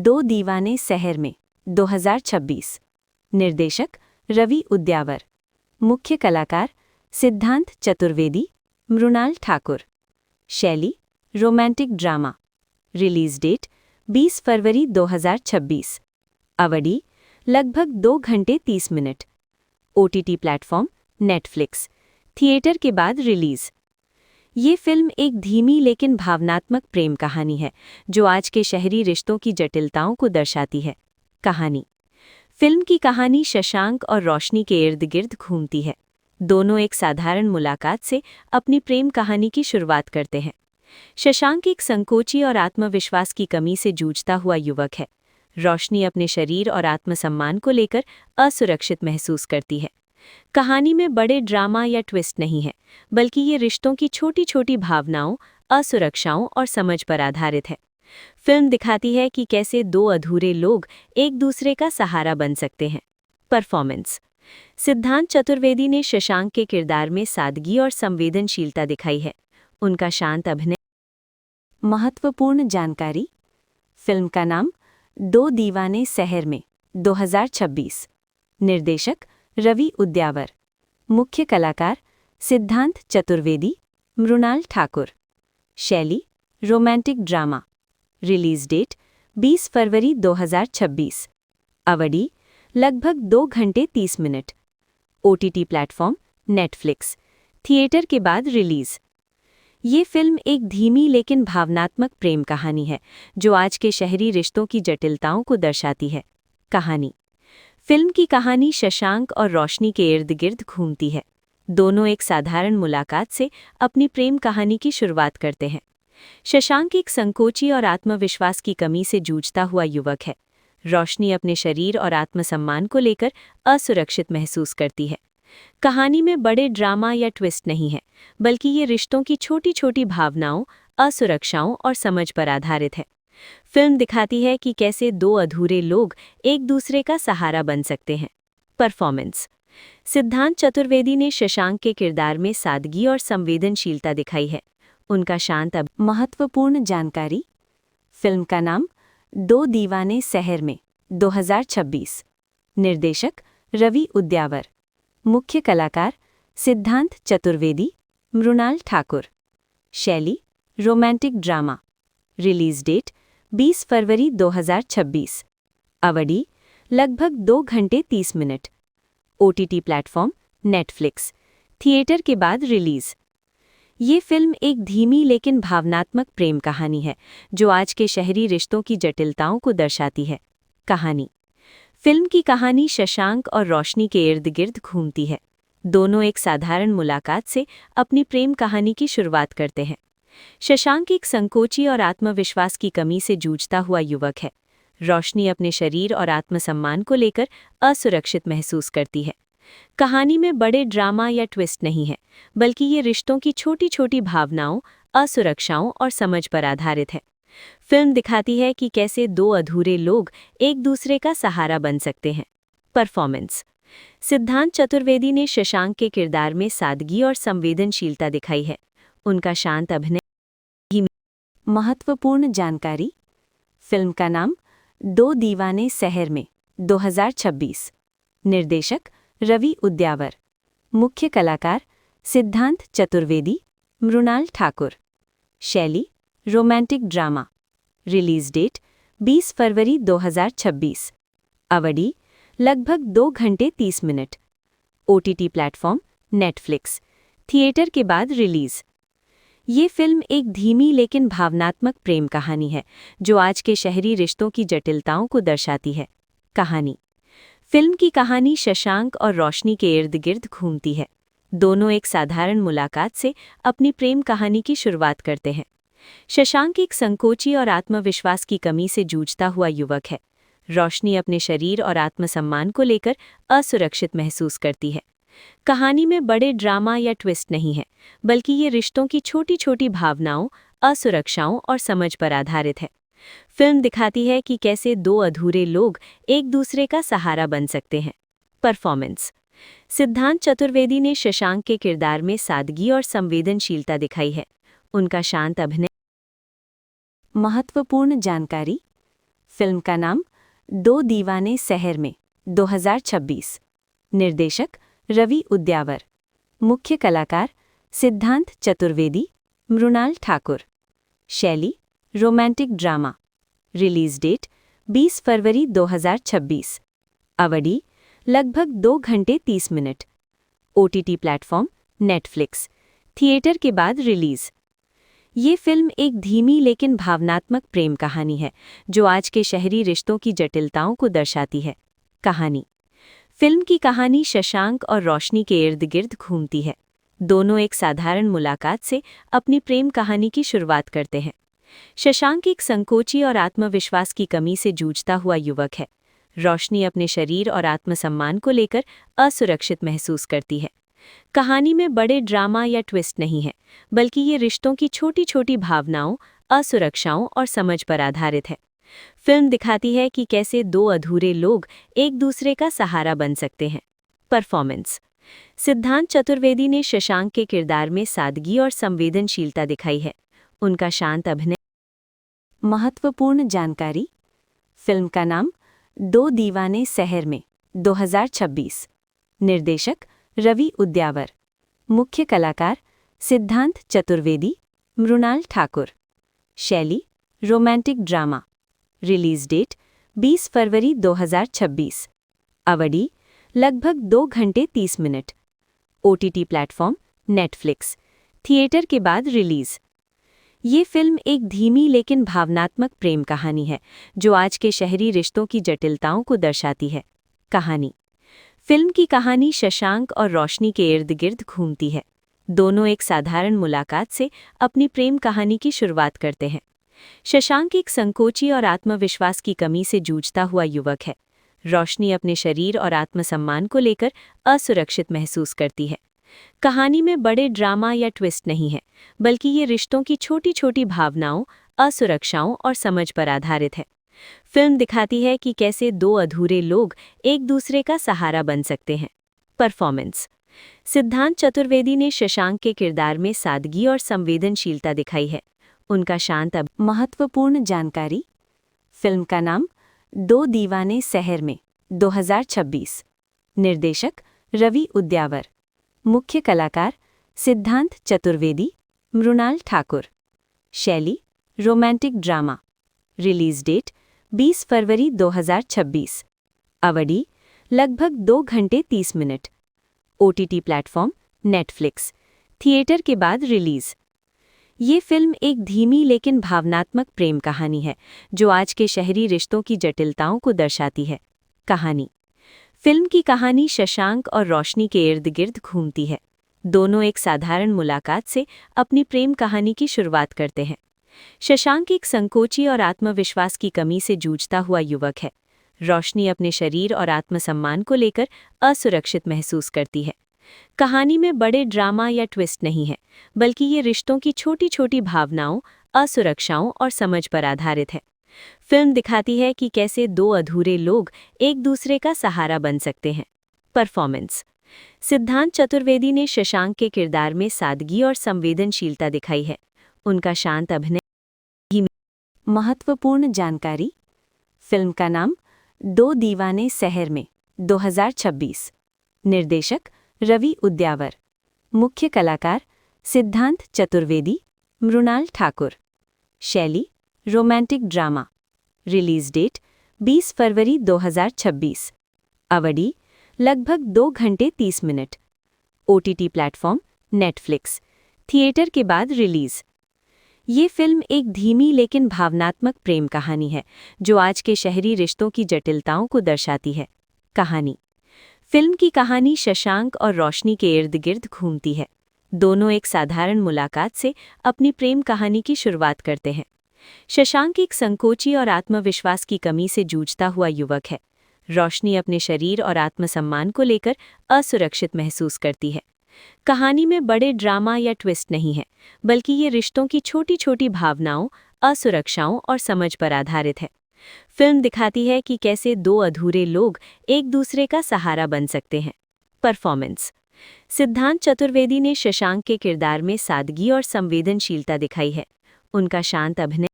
दो दीवाने शहर में 2026। निर्देशक रवि उद्यावर। मुख्य कलाकार सिद्धांत चतुर्वेदी, मृणाल ठाकुर। शैली रोमांटिक ड्रामा। रिलीज डेट 20 फरवरी 2026। अवधि लगभग 2 घंटे 30 minute. OTT platform Netflix. Theatre के बाद रिलीज। ये फिल्म एक धीमी लेकिन भावनात्मक प्रेम कहानी है जो आज के शहरी रिश्तों की जटिलताओं को दर्शाती है। कहानी। फिल्म की कहानी शशांक और रोशनी के इर्द गिर्द घूमती है। दोनों एक साधारण मुलाकात से अपनी प्रेम कहानी की शुरुआत करते हैं। शशांक एक संकोची और आत्मविश्वास की कमी से जूझता हुआ युवक है। रोशनी अपने शरीर और आत्मसम्मान को लेकर असुरक्षित महसूस करती है। कहानी में बड़े ड्रामा या ट्विस्ट नहीं है, बल्कि ये रिश्तों की छोटी छोटी भावनाओं, असुरक्षाओं और समझ पर आधारित है। फिल्म दिखाती है कि कैसे दो अधूरे लोग एक दूसरे का सहारा बन सकते हैं। परफॉर्मेंस। सिद्धांत चतुर्वेदी ने शशांक के किरदार में सादगी और संवेदनशीलता दिखाई है। उनका शांत अभिनय। महत्वपूर्ण जानकारी। फिल्म का नाम दो दीवाने शहर में 2026। निर्देशक रवि उद्यावर। मुख्य कलाकार सिद्धांत चतुर्वेदी, मृणाल ठाकुर। शैली रोमांटिक ड्रामा। रिलीज डेट 20 फरवरी 2026। अवधि लगभग 2 घंटे 30 minute. OTT platform Netflix. Theatre के बाद रिलीज। ये फिल्म एक धीमी लेकिन भावनात्मक प्रेम कहानी है जो आज के शहरी रिश्तों की जटिलताओं को दर्शाती है। कहानी। फिल्म की कहानी शशांक और रोशनी के इर्द गिर्द घूमती है। दोनों एक साधारण मुलाकात से अपनी प्रेम कहानी की शुरुआत करते हैं। शशांक एक संकोची और आत्मविश्वास की कमी से जूझता हुआ युवक है। रोशनी अपने शरीर और आत्मसम्मान को लेकर असुरक्षित महसूस करती है। कहानी में बड़े ड्रामा या ट्विस्ट नहीं है, बल्कि ये रिश्तों की छोटी छोटी भावनाओं, असुरक्षाओं और समझ पर आधारित है। फिल्म दिखाती है कि कैसे दो अधूरे लोग एक दूसरे का सहारा बन सकते हैं। परफॉर्मेंस। सिद्धांत चतुर्वेदी ने शशांक के किरदार में सादगी और संवेदनशीलता दिखाई है। उनका शांत महत्वपूर्ण जानकारी। फिल्म का नाम दो दीवाने शहर में 2026। निर्देशक रवि उद्यावर। मुख्य कलाकार सिद्धांत चतुर्वेदी, मृणाल ठाकुर। शैली रोमांटिक ड्रामा। रिलीज डेट 20 फरवरी 2026। अवधि लगभग 2 घंटे 30 minute. OTT platform Netflix. Theatre के बाद रिलीज। ये फिल्म एक धीमी लेकिन भावनात्मक प्रेम कहानी है जो आज के शहरी रिश्तों की जटिलताओं को दर्शाती है। कहानी। फिल्म की कहानी शशांक और रोशनी के इर्द गिर्द घूमती है। दोनों एक साधारण मुलाकात से अपनी प्रेम कहानी की शुरुआत करते हैं। शशांक एक संकोची और आत्मविश्वास की कमी से जूझता हुआ युवक है। रोशनी अपने शरीर और आत्मसम्मान को लेकर असुरक्षित महसूस करती है। कहानी में बड़े ड्रामा या ट्विस्ट नहीं है, बल्कि ये रिश्तों की छोटी छोटी भावनाओं, असुरक्षाओं और समझ पर आधारित है। फिल्म दिखाती है कि कैसे दो अधूरे लोग एक दूसरे का सहारा बन सकते हैं। परफॉर्मेंस। सिद्धांत चतुर्वेदी ने शशांक के किरदार में सादगी और संवेदनशीलता दिखाई है। उनका शांत अभिनय। महत्वपूर्ण जानकारी। फिल्म का नाम दो दीवाने शहर में 2026। निर्देशक रवि उद्यावर। मुख्य कलाकार सिद्धांत चतुर्वेदी, मृणाल ठाकुर। शैली रोमांटिक ड्रामा। रिलीज डेट 20 फरवरी 2026। अवधि लगभग 2 घंटे 30 minute. OTT platform Netflix. Theatre के बाद रिलीज। ये फिल्म एक धीमी लेकिन भावनात्मक प्रेम कहानी है जो आज के शहरी रिश्तों की जटिलताओं को दर्शाती है। कहानी। फिल्म की कहानी शशांक और रोशनी के इर्द गिर्द घूमती है। दोनों एक साधारण मुलाकात से अपनी प्रेम कहानी की शुरुआत करते हैं। शशांक एक संकोची और आत्मविश्वास की कमी से जूझता हुआ युवक है। रोशनी अपने शरीर और आत्मसम्मान को लेकर असुरक्षित महसूस करती है। कहानी में बड़े ड्रामा या ट्विस्ट नहीं है, बल्कि ये रिश्तों की छोटी छोटी भावनाओं, असुरक्षाओं और समझ पर आधारित है। फिल्म दिखाती है कि कैसे दो अधूरे लोग एक दूसरे का सहारा बन सकते हैं। परफॉर्मेंस। सिद्धांत चतुर्वेदी ने शशांक के किरदार में सादगी और संवेदनशीलता दिखाई है। उनका शांत अभिनय। महत्वपूर्ण जानकारी। फिल्म का नाम दो दीवाने शहर में 2026। निर्देशक रवि उद्यावर। मुख्य कलाकार सिद्धांत चतुर्वेदी, मृणाल ठाकुर। शैली रोमांटिक ड्रामा। रिलीज डेट 20 फरवरी 2026। अवधि लगभग 2 घंटे 30 minute. OTT platform Netflix. Theatre के बाद रिलीज। ये फिल्म एक धीमी लेकिन भावनात्मक प्रेम कहानी है जो आज के शहरी रिश्तों की जटिलताओं को दर्शाती है। कहानी। फिल्म की कहानी शशांक और रोशनी के इर्द गिर्द घूमती है। दोनों एक साधारण मुलाकात से अपनी प्रेम कहानी की शुरुआत करते हैं। शशांक एक संकोची और आत्मविश्वास की कमी से जूझता हुआ युवक है। रोशनी अपने शरीर और आत्मसम्मान को लेकर असुरक्षित महसूस करती है। कहानी में बड़े ड्रामा या ट्विस्ट नहीं है, बल्कि ये रिश्तों की छोटी छोटी भावनाओं, असुरक्षाओं और समझ पर आधारित है। फिल्म दिखाती है कि कैसे दो अधूरे लोग एक दूसरे का सहारा बन सकते हैं। परफॉर्मेंस। सिद्धांत चतुर्वेदी ने शशांक के किरदार में सादगी और संवेदनशीलता दिखाई है। उनका शांत अभिनय। महत्वपूर्ण जानकारी। फिल्म का नाम दो दीवाने शहर में 2026। निर्देशक रवि उद्यावर। मुख्य कलाकार सिद्धांत चतुर्वेदी, मृणाल ठाकुर। शैली रोमांटिक ड्रामा। रिलीज डेट 20 फरवरी 2026। अवधि लगभग 2 घंटे 30 minute. OTT platform Netflix. Theatre के बाद रिलीज। ये फिल्म एक धीमी लेकिन भावनात्मक प्रेम कहानी है जो आज के शहरी रिश्तों की जटिलताओं को दर्शाती है। कहानी। फिल्म की कहानी शशांक और रोशनी के इर्द गिर्द घूमती है। दोनों एक साधारण मुलाकात से अपनी प्रेम कहानी की शुरुआत करते हैं। शशांक एक संकोची और आत्मविश्वास की कमी से जूझता हुआ युवक है। रोशनी अपने शरीर और आत्मसम्मान को लेकर असुरक्षित महसूस करती है। कहानी में बड़े ड्रामा या ट्विस्ट नहीं है, बल्कि ये रिश्तों की छोटी छोटी भावनाओं, असुरक्षाओं और समझ पर आधारित है। फिल्म दिखाती है कि कैसे दो अधूरे लोग एक दूसरे का सहारा बन सकते हैं। परफॉर्मेंस। सिद्धांत चतुर्वेदी ने शशांक के किरदार में सादगी और संवेदनशीलता दिखाई है। उनका शांत महत्वपूर्ण जानकारी। फिल्म का नाम दो दीवाने शहर में 2026। निर्देशक रवि उद्यावर। मुख्य कलाकार सिद्धांत चतुर्वेदी, मृणाल ठाकुर। शैली रोमांटिक ड्रामा। रिलीज डेट 20 फरवरी 2026। अवधि लगभग 2 घंटे 30 minute. OTT platform Netflix. Theatre के बाद रिलीज। ये फिल्म एक धीमी लेकिन भावनात्मक प्रेम कहानी है जो आज के शहरी रिश्तों की जटिलताओं को दर्शाती है। कहानी। फिल्म की कहानी शशांक और रोशनी के इर्द गिर्द घूमती है। दोनों एक साधारण मुलाकात से अपनी प्रेम कहानी की शुरुआत करते हैं। शशांक एक संकोची और आत्मविश्वास की कमी से जूझता हुआ युवक है। रोशनी अपने शरीर और आत्मसम्मान को लेकर असुरक्षित महसूस करती है। कहानी में बड़े ड्रामा या ट्विस्ट नहीं है, बल्कि ये रिश्तों की छोटी छोटी भावनाओं, असुरक्षाओं और समझ पर आधारित है। फिल्म दिखाती है कि कैसे दो अधूरे लोग एक दूसरे का सहारा बन सकते हैं। परफॉर्मेंस। सिद्धांत चतुर्वेदी ने शशांक के किरदार में सादगी और संवेदनशीलता दिखाई है। उनका शांत अभिनय। महत्वपूर्ण जानकारी। फिल्म का नाम दो दीवाने शहर में 2026। निर्देशक रवि उद्यावर। मुख्य कलाकार सिद्धांत चतुर्वेदी, मृणाल ठाकुर। शैली रोमांटिक ड्रामा। रिलीज डेट 20 फरवरी 2026। अवधि लगभग 2 घंटे 30 minute. OTT platform Netflix. Theatre के बाद रिलीज। ये फिल्म एक धीमी लेकिन भावनात्मक प्रेम कहानी है जो आज के शहरी रिश्तों की जटिलताओं को दर्शाती है। कहानी। फिल्म की कहानी शशांक और रोशनी के इर्द गिर्द घूमती है। दोनों एक साधारण मुलाकात से अपनी प्रेम कहानी की शुरुआत करते हैं। शशांक एक संकोची और आत्मविश्वास की कमी से जूझता हुआ युवक है। रोशनी अपने शरीर और आत्मसम्मान को लेकर असुरक्षित महसूस करती है। कहानी में बड़े ड्रामा या ट्विस्ट नहीं है, बल्कि ये रिश्तों की छोटी छोटी भावनाओं, असुरक्षाओं और समझ पर आधारित है। फिल्म दिखाती है कि कैसे दो अधूरे लोग एक दूसरे का सहारा बन सकते हैं। परफॉर्मेंस। सिद्धांत चतुर्वेदी ने शशांक के किरदार में सादगी और संवेदनशीलता दिखाई है। उनका शांत अभिनय।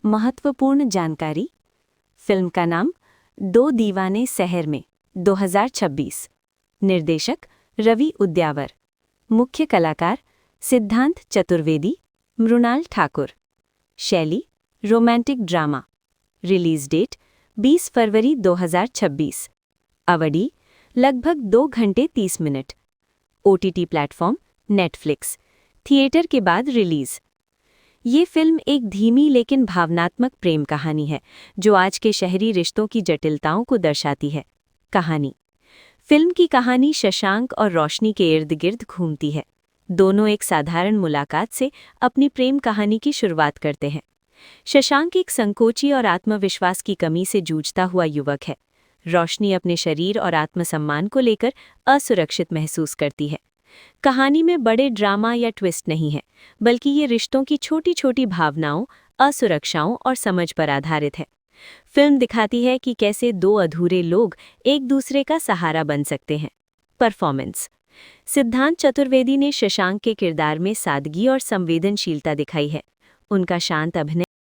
महत्वपूर्ण जानकारी। फिल्म का नाम दो दीवाने शहर में, 2026। निर्देशक रवि उद्यावर। मुख्य कलाकार सिद्धांत चतुर्वेदी, मृणाल ठाकुर। शैली रोमांटिक ड्रामा। रिलीज डेट 20 फरवरी 2026। अवधि लगभग 2 घंटे 30 minute. OTT platform Netflix. Theatre के बाद रिलीज। ये फिल्म एक धीमी लेकिन भावनात्मक प्रेम कहानी है जो आज के शहरी रिश्तों की जटिलताओं को दर्शाती है। कहानी। फिल्म की कहानी शशांक और रोशनी के इर्द गिर्द घूमती है। दोनों एक साधारण मुलाकात से अपनी प्रेम कहानी की शुरुआत करते हैं। शशांक एक संकोची और आत्मविश्वास की कमी से जूझता हुआ युवक है। रोशनी अपने शरीर और आत्मसम्मान को लेकर असुरक्षित महसूस करती है। कहानी में बड़े ड्रामा या ट्विस्ट नहीं है, बल्कि ये रिश्तों की छोटी छोटी भावनाओं, असुरक्षाओं और समझ पर आधारित है। फिल्म दिखाती है कि कैसे दो अधूरे लोग एक दूसरे का सहारा बन सकते हैं। परफॉर्मेंस। सिद्धांत चतुर्वेदी ने शशांक के किरदार में सादगी और संवेदनशीलता दिखाई है। उनका शांत अभिनय